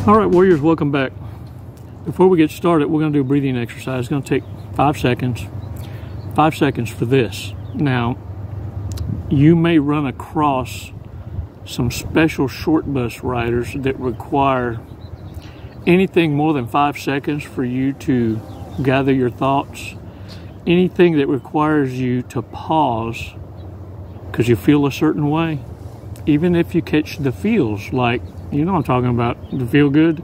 All right, warriors, welcome back. Before we get started, we're going to do a breathing exercise. It's going to take 5 seconds. 5 seconds for this. Now, you may run across some special short bus riders that require anything more than 5 seconds for you to gather your thoughts. Anything that requires you to pause because you feel a certain way. Even if you catch the feels, like, you know what I'm talking about, the feel good.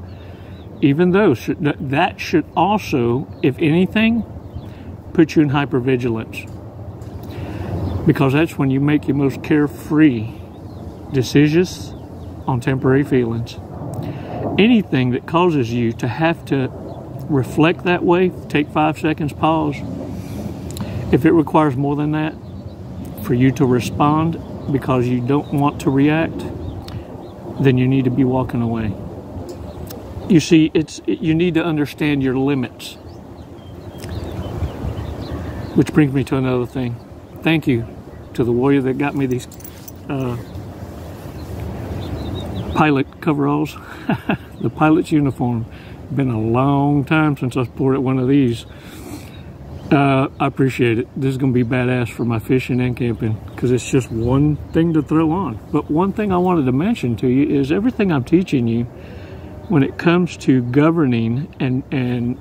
Even those, that should also, if anything, put you in hypervigilance. Because that's when you make your most carefree decisions on temporary feelings. Anything that causes you to have to reflect that way, take 5 seconds, pause. If it requires more than that, for you to respond because you don't want to react, then you need to be walking away. You see, you need to understand your limits. Which brings me to another thing. Thank you to the warrior that got me these pilot coveralls. The pilot's uniform. Been a long time since I sported one of these. I appreciate it. This is going to be badass for my fishing and camping because it's just one thing to throw on. But one thing I wanted to mention to you is everything I'm teaching you when it comes to governing and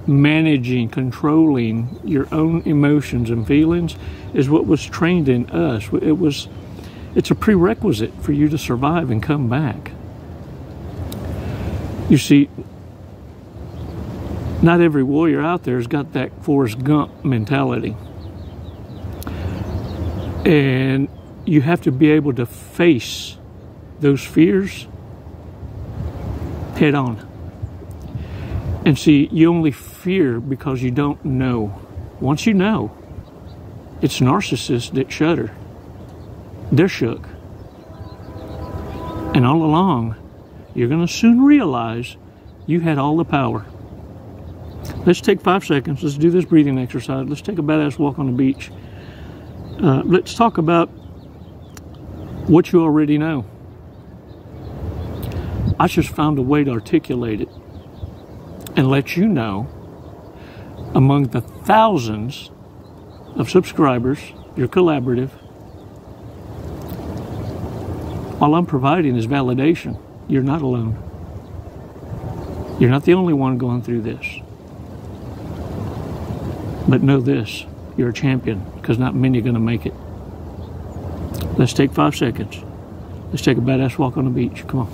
managing, controlling your own emotions and feelings is what was trained in us. It's a prerequisite for you to survive and come back. You see, not every warrior out there has got that Forrest Gump mentality. And you have to be able to face those fears head on. And see, you only fear because you don't know. Once you know, it's narcissists that shudder. They're shook. And all along, you're going to soon realize you had all the power. Let's take 5 seconds. Let's do this breathing exercise. Let's take a badass walk on the beach. Let's talk about what you already know. I just found a way to articulate it and let you know, among the thousands of subscribers, your collaborative, all I'm providing is validation. You're not alone. You're not the only one going through this. But know this, you're a champion, because not many are going to make it. Let's take 5 seconds. Let's take a badass walk on the beach. Come on.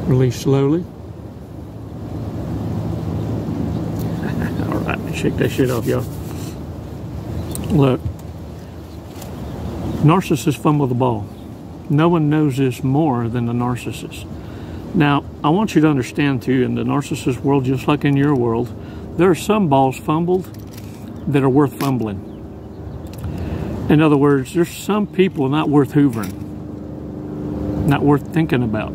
Release slowly. All right, shake that shit off, y'all. Look, narcissists fumble the ball. No one knows this more than the narcissist. Now, I want you to understand, too, in the narcissist world, just like in your world, there are some balls fumbled that are worth fumbling. In other words, there's some people not worth hoovering, not worth thinking about.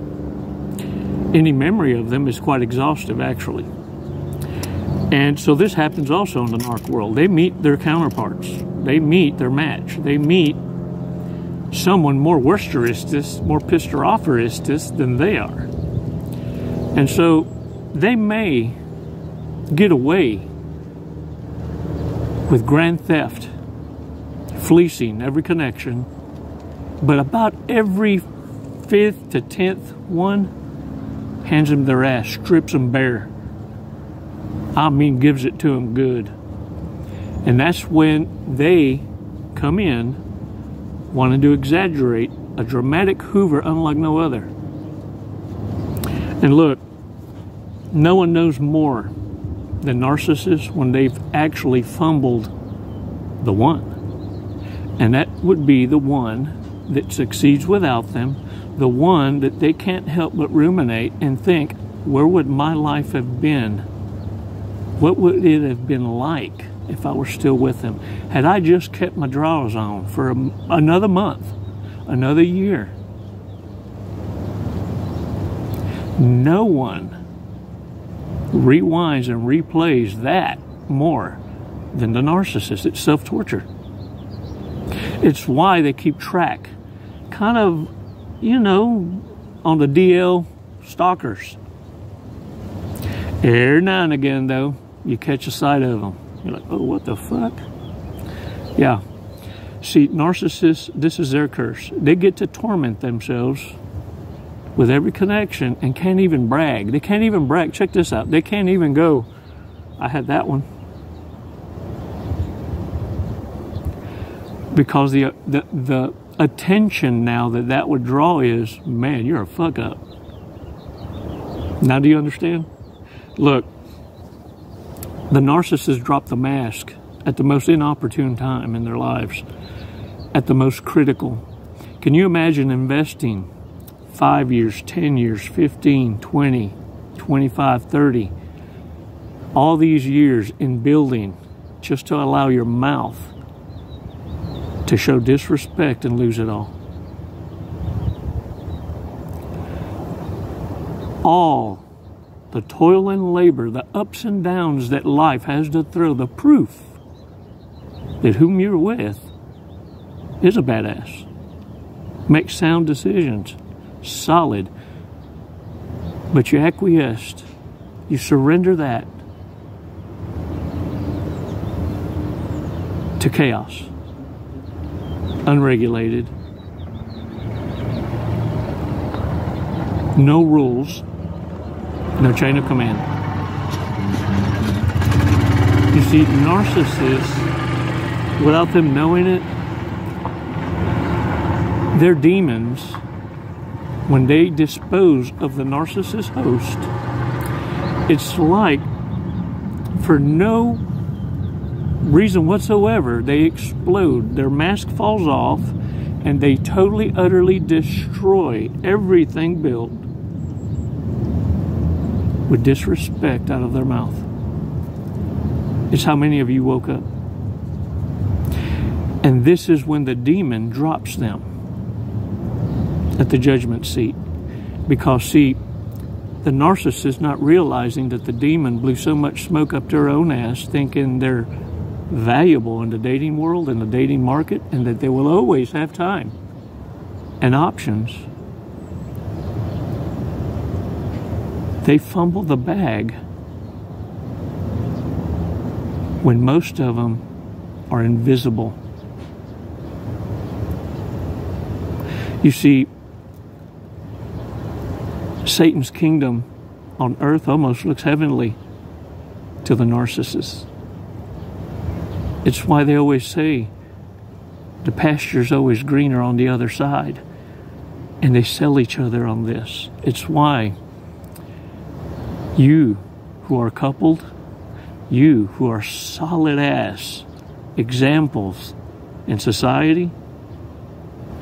Any memory of them is quite exhaustive, actually. And so this happens also in the narc world. They meet their counterparts. They meet their match. They meet someone more worsteristus, more pissed-offeristus than they are. And so they may get away with grand theft, fleecing every connection, but about every 5th to 10th one hands them their ass, strips them bare. I mean, gives it to them good. And that's when they come in wanting to exaggerate a dramatic hoover unlike no other. And look, no one knows more than narcissists when they've actually fumbled the one. And that would be the one that succeeds without them, the one that they can't help but ruminate and think, where would my life have been? What would it have been like if I were still with them? Had I just kept my drawers on for another month, another year? No one rewinds and replays that more than the narcissist. It's self-torture. It's why they keep track kind of, you know, on the DL stalkers. Every now and again, though, you catch a sight of them. You're like, oh, what the fuck? Yeah. See, narcissists, this is their curse. They get to torment themselves with every connection and can't even brag. They can't even brag. Check this out. They can't even go, I had that one. Because the attention now that would draw is, man, you're a fuck up. Now do you understand? Look, the narcissists drop the mask at the most inopportune time in their lives, at the most critical. Can you imagine investing 5 years, 10 years, 15, 20, 25, 30, all these years in building just to allow your mouth to show disrespect and lose it all? All the toil and labor, the ups and downs that life has to throw, the proof that whom you're with is a badass. Make sound decisions, solid, but you acquiesced. You surrender that to chaos, unregulated, no rules, no chain of command. You see, narcissists, without them knowing it, their demons, when they dispose of the narcissist host, it's like for no reason whatsoever, they explode. Their mask falls off and they totally, utterly destroy everything built with disrespect out of their mouth. It's how many of you woke up. And this is when the demon drops them at the judgment seat. Because, see, the narcissist not realizing that the demon blew so much smoke up their own ass, thinking they're valuable in the dating world, in the dating market, and that they will always have time and options. They fumble the bag when most of them are invisible. You see, Satan's kingdom on earth almost looks heavenly to the narcissist. It's why they always say the pasture's always greener on the other side. And they sell each other on this. It's why you who are coupled, you who are solid ass examples in society,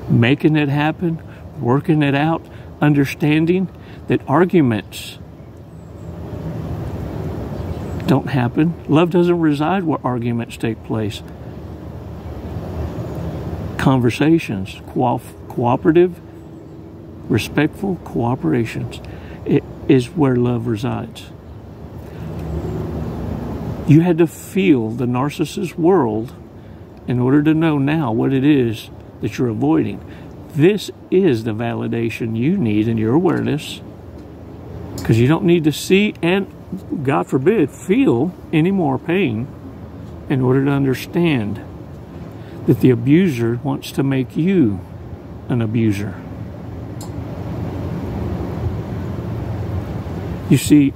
making it happen, working it out, understanding that arguments don't happen. Love doesn't reside where arguments take place. Conversations, cooperative, respectful cooperations, it is where love resides. You had to feel the narcissist world in order to know now what it is that you're avoiding. This is the validation you need in your awareness, because you don't need to see and, God forbid, feel any more pain in order to understand that the abuser wants to make you an abuser. You see,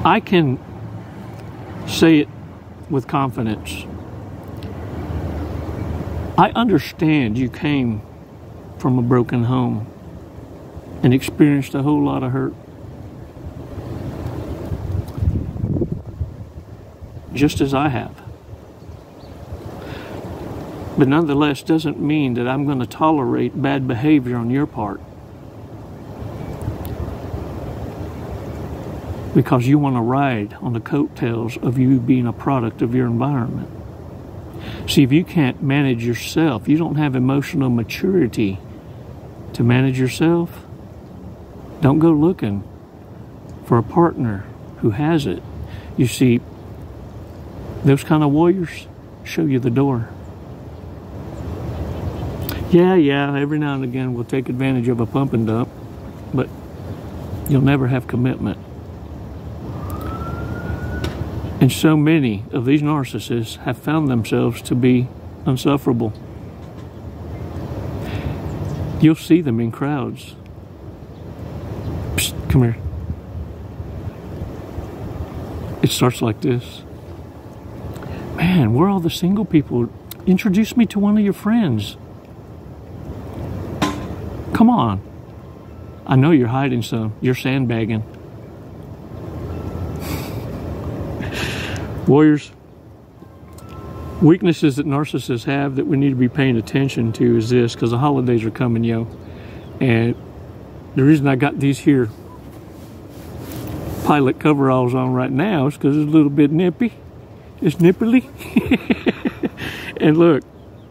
I can say it with confidence. I understand you came from a broken home and experienced a whole lot of hurt. Just as I have. But nonetheless doesn't mean that I'm going to tolerate bad behavior on your part. Because you want to ride on the coattails of you being a product of your environment. See, if you can't manage yourself, you don't have emotional maturity to manage yourself, don't go looking for a partner who has it. You see, those kind of warriors show you the door. Yeah, every now and again we'll take advantage of a pump and dump, but you'll never have commitment. And so many of these narcissists have found themselves to be insufferable. You'll see them in crowds. Psst, come here. It starts like this. Man, where are all the single people? Introduce me to one of your friends. Come on. I know you're hiding some. You're sandbagging. Warriors, weaknesses that narcissists have that we need to be paying attention to is this, because the holidays are coming, yo. And the reason I got these here pilot coveralls on right now is because it's a little bit nippy. It's nipply. And look,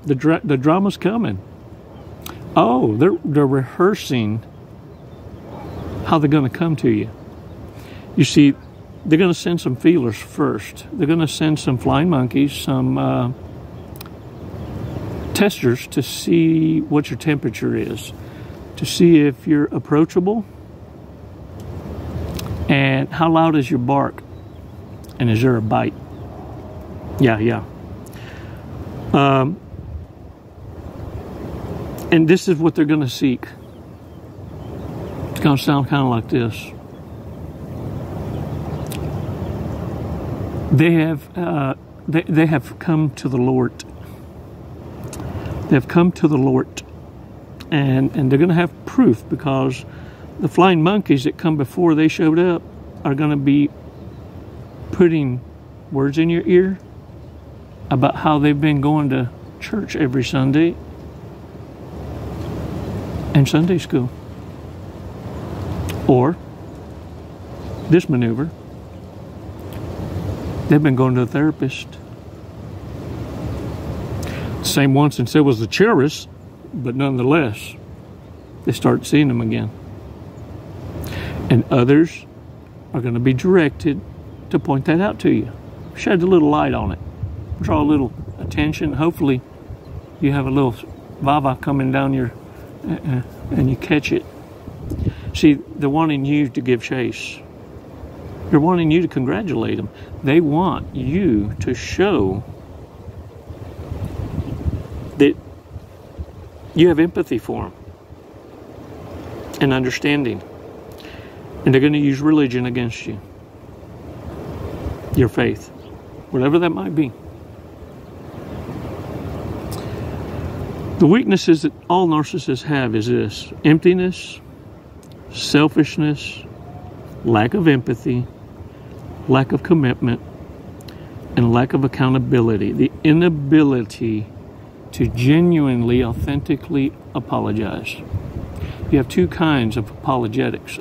the drama's coming. Oh, they're rehearsing how they're going to come to you. You see, they're going to send some feelers first. They're going to send some flying monkeys, some testers to see what your temperature is, to see if you're approachable, and how loud is your bark, and is there a bite? Yeah. And this is what they're going to seek. It's going to sound kind of like this. They have come to the Lord. They have come to the Lord, and they're going to have proof, because the flying monkeys that come before they showed up are going to be putting words in your ear about how they've been going to church every Sunday and Sunday school. Or this maneuver, they've been going to a therapist. Same one since it was the Cherus, but nonetheless, they start seeing them again. And others are going to be directed to point that out to you. Shed a little light on it. Draw a little attention. Hopefully, you have a little vava coming down your, and you catch it. See, they're wanting you to give chase. They're wanting you to congratulate them. They want you to show that you have empathy for them and understanding. And they're going to use religion against you. Your faith. Whatever that might be. The weaknesses that all narcissists have is this: emptiness, selfishness, lack of empathy, lack of commitment, and lack of accountability. The inability to genuinely, authentically apologize. You have two kinds of apologetics.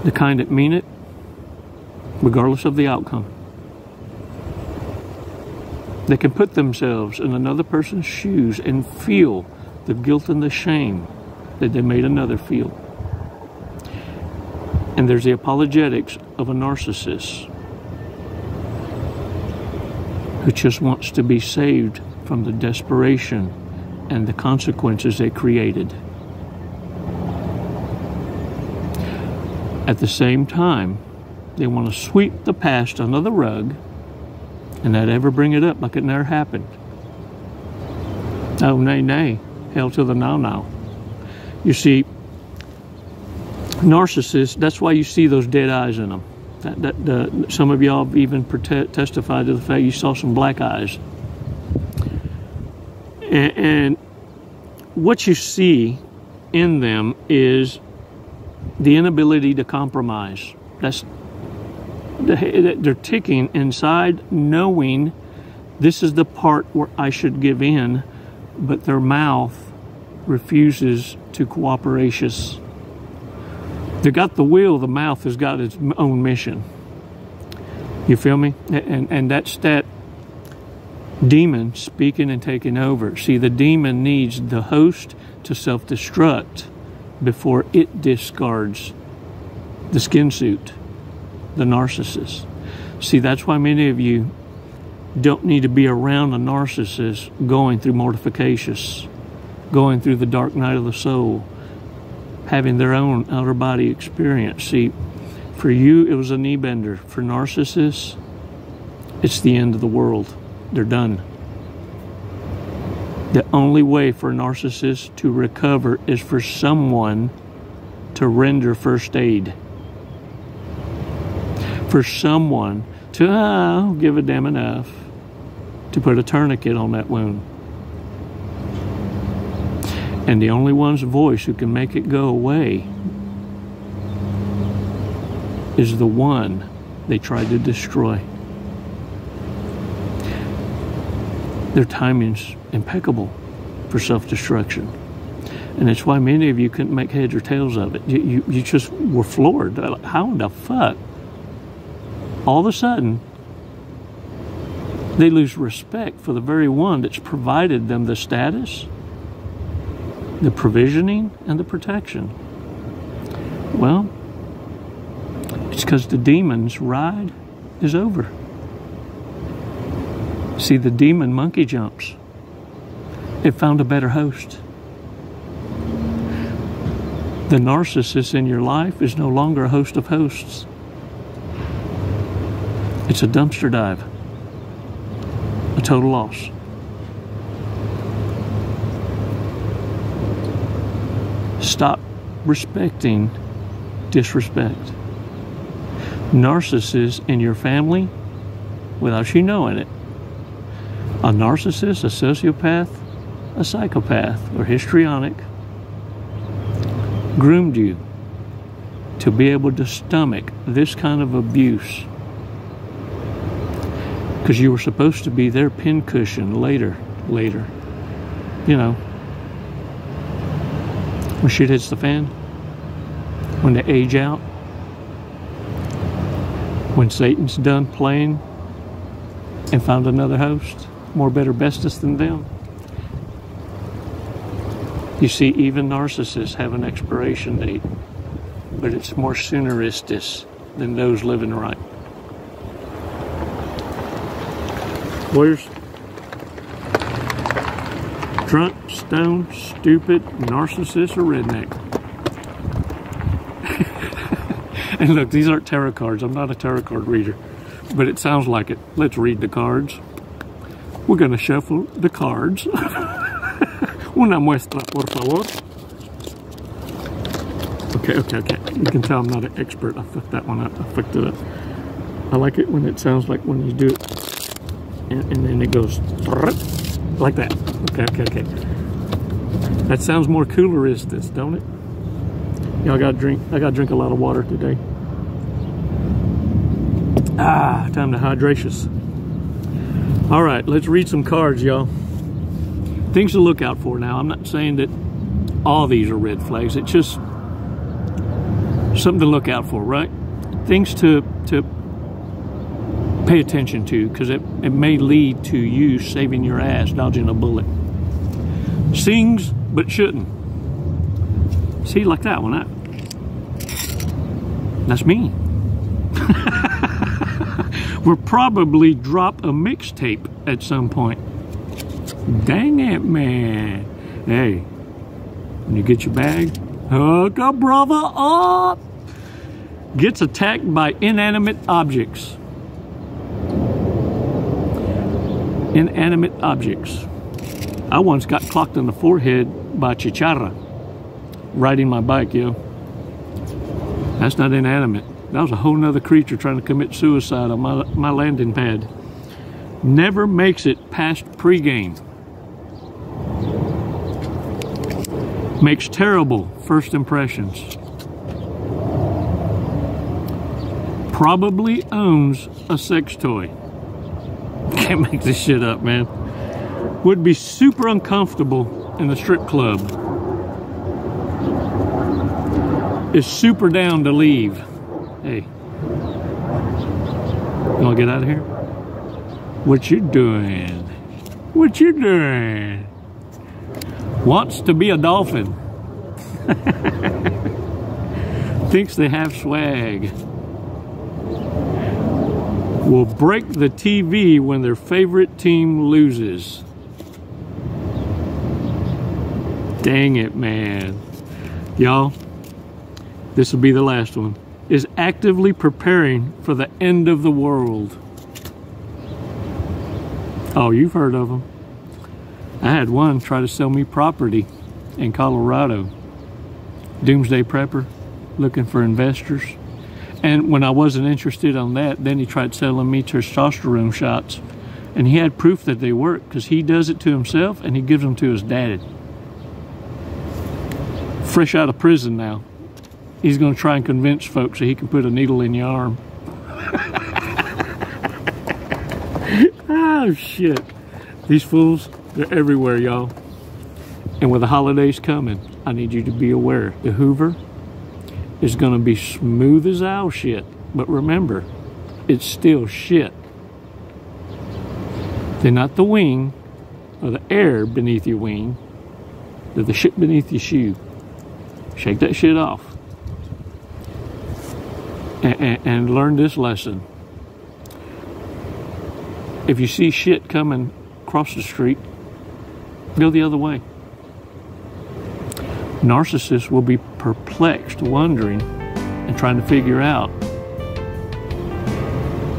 The kind that mean it, regardless of the outcome. They can put themselves in another person's shoes and feel the guilt and the shame that they made another feel. And there's the apologetics of a narcissist who just wants to be saved from the desperation and the consequences they created. At the same time, they want to sweep the past under the rug and not ever bring it up like it never happened. Oh, nay, hell to the now. You see, narcissists, that's why you see those dead eyes in them. Some of y'all have even testified to the fact you saw some black eyes. And what you see in them is the inability to compromise. They're ticking inside, knowing this is the part where I should give in, but their mouth refuses to cooperate. They got the will, the mouth has got its own mission. You feel me? And that's that demon speaking and taking over. See, the demon needs the host to self-destruct before it discards the skin suit, the narcissist. See, that's why many of you don't need to be around a narcissist going through mortifications. going through the dark night of the soul, having their own outer body experience. See, for you, it was a knee bender. For narcissists, it's the end of the world. They're done. The only way for a narcissist to recover is for someone to render first aid. For someone to give a damn enough to put a tourniquet on that wound. And the only one's voice who can make it go away is the one they tried to destroy. Their timing's impeccable for self-destruction. And it's why many of you couldn't make heads or tails of it. You just were floored. How in the fuck? All of a sudden, they lose respect for the very one that's provided them the status, the provisioning, and the protection. Well, it's because the demon's ride is over. See, the demon monkey jumps. It found a better host. The narcissist in your life is no longer a host of hosts. It's a dumpster dive. A total loss. Stop respecting disrespect. Narcissists in your family, without you knowing it, a narcissist, a sociopath, a psychopath, or histrionic, groomed you to be able to stomach this kind of abuse because you were supposed to be their pincushion later. You know, when shit hits the fan, when they age out, when Satan's done playing and found another host, more better bestest than them. You see, even narcissists have an expiration date, but it's more sooneristis than those living right. Warriors, drunk, stoned, stupid, narcissist, or redneck. And look, these aren't tarot cards. I'm not a tarot card reader, but it sounds like it. Let's read the cards. We're going to shuffle the cards. Una muestra, por favor. Okay. You can tell I'm not an expert. I fucked that one up. I fucked it up. I like it when it sounds like when you do it, and then it goes like that. Okay. That sounds more cooleristic, don't it? Y'all gotta drink. I gotta drink a lot of water today. Time to hydracious. All right, let's read some cards, y'all. Things to look out for now. I'm not saying that all these are red flags. It's just something to look out for, right? Things to pay attention to, because it may lead to you saving your ass, dodging a bullet. Sings, but shouldn't. See, like that one. That's me. We'll probably drop a mixtape at some point. Dang it, man. Hey, when you get your bag, hook a brother up. Gets attacked by inanimate objects. Inanimate objects. I once got clocked in the forehead by chicharra riding my bike, yo. That's not inanimate. That was a whole nother creature trying to commit suicide on my landing pad. Never makes it past pregame. Makes terrible first impressions. Probably owns a sex toy. Can't make this shit up, man. Would be super uncomfortable in the strip club. Is super down to leave. Hey, you wanna get out of here? What you doing? What you doing? Wants to be a dolphin. Thinks they have swag. Will break the TV when their favorite team loses. Dang it, man. Y'all, this will be the last one. Is actively preparing for the end of the world. Oh, you've heard of them. I had one try to sell me property in Colorado. Doomsday prepper, looking for investors. And when I wasn't interested on that, then he tried selling me testosterone shots. And he had proof that they work because he does it to himself and he gives them to his dad. Fresh out of prison now. He's going to try and convince folks that he can put a needle in your arm. Oh, shit. These fools, they're everywhere, y'all. And with the holidays coming, I need you to be aware. The Hoover is going to be smooth as owl shit. But remember, it's still shit. They're not the wing or the air beneath your wing. They're the shit beneath your shoe. Shake that shit off. And learn this lesson. If you see shit coming across the street, go the other way. Narcissists will be perplexed, wondering, and trying to figure out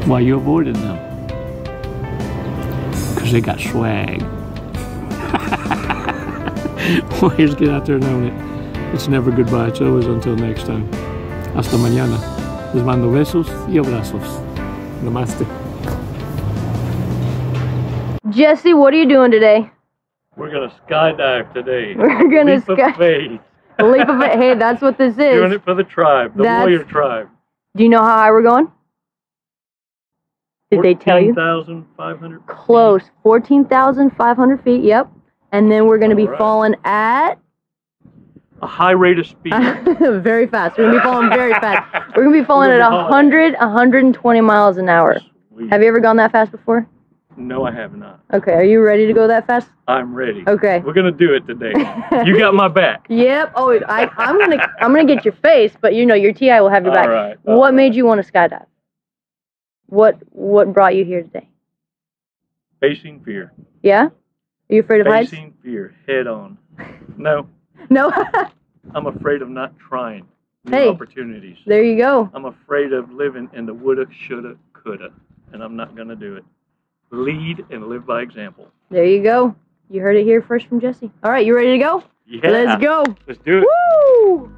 why you avoided them. Because they got swag. Well, here's get out there and own it. It's never goodbye. It's always until next time. Hasta mañana. Les mando besos y abrazos. Namaste. Jesse, what are you doing today? We're going to skydive today. We're going to skydive. Leap of faith. Hey, that's what this is. Doing it for the tribe, the warrior tribe. Do you know how high we're going? Did they tell you? 14,500 feet. Close. 14,500 feet, yep. And then we're going to be falling at... a high rate of speed. Very fast. We're going to be falling very fast. We're going to be falling at 120 miles an hour. Sweet. Have you ever gone that fast before? No, I have not. Okay, are you ready to go that fast? I'm ready. Okay. We're going to do it today. You got my back. Yep. Oh, I'm gonna get your face, but you know your TI will have your back. All right. What made you want to skydive? What brought you here today? Facing fear. Yeah? Are you afraid of heights? Facing fear, head on. No. No. I'm afraid of not trying new opportunities. There you go. I'm afraid of living in the woulda, shoulda, coulda, and I'm not going to do it. Lead and live by example. There you go. You heard it here first from Jesse. All right, you ready to go? Yeah. Let's go. Let's do it. Woo!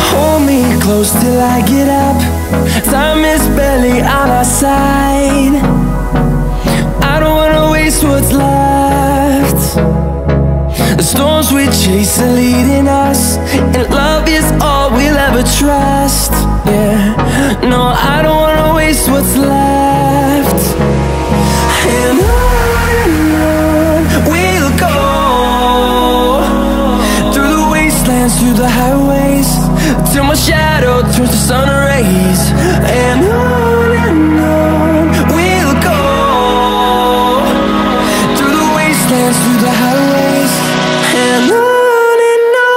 Hold me close till I get up. Time is barely on our side. I don't wanna waste what's left. The storms we chase are leading us, and love is all we'll ever trust. Yeah, no, I don't wanna waste what's left. And on we'll go, through the wastelands, through the highways, till my shadow turns to sun rays. And on we'll go, through the wastelands, through the highways, and on we'll go.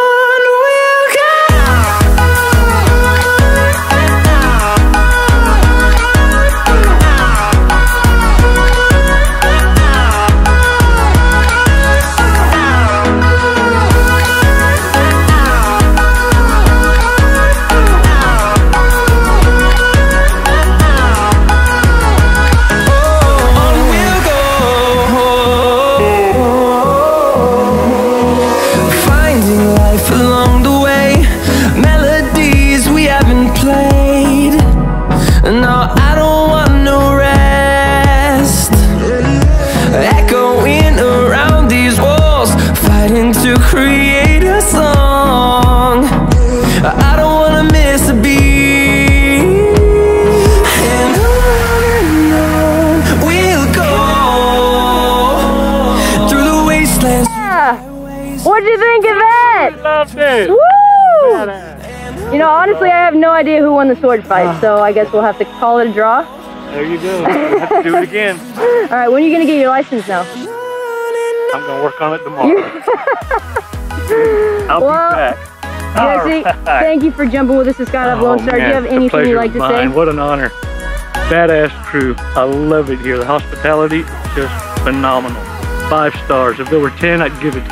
To create a song, I don't wanna miss a beat. And on we'll go, through the wastelands. What'd you think of that? I loved it. Woo! You know, honestly, I have no idea who won the sword fight, so I guess we'll have to call it a draw. There you go. We'll have to do it again. All right, when are you gonna get your license now? I'm going to work on it tomorrow. I'll be back. Jesse, thank you for jumping with us to Skydive Lone Star. Do you have anything you'd like to say? What an honor. badass crew. I love it here. The hospitality is just phenomenal. 5 stars. If there were 10, I'd give it to you.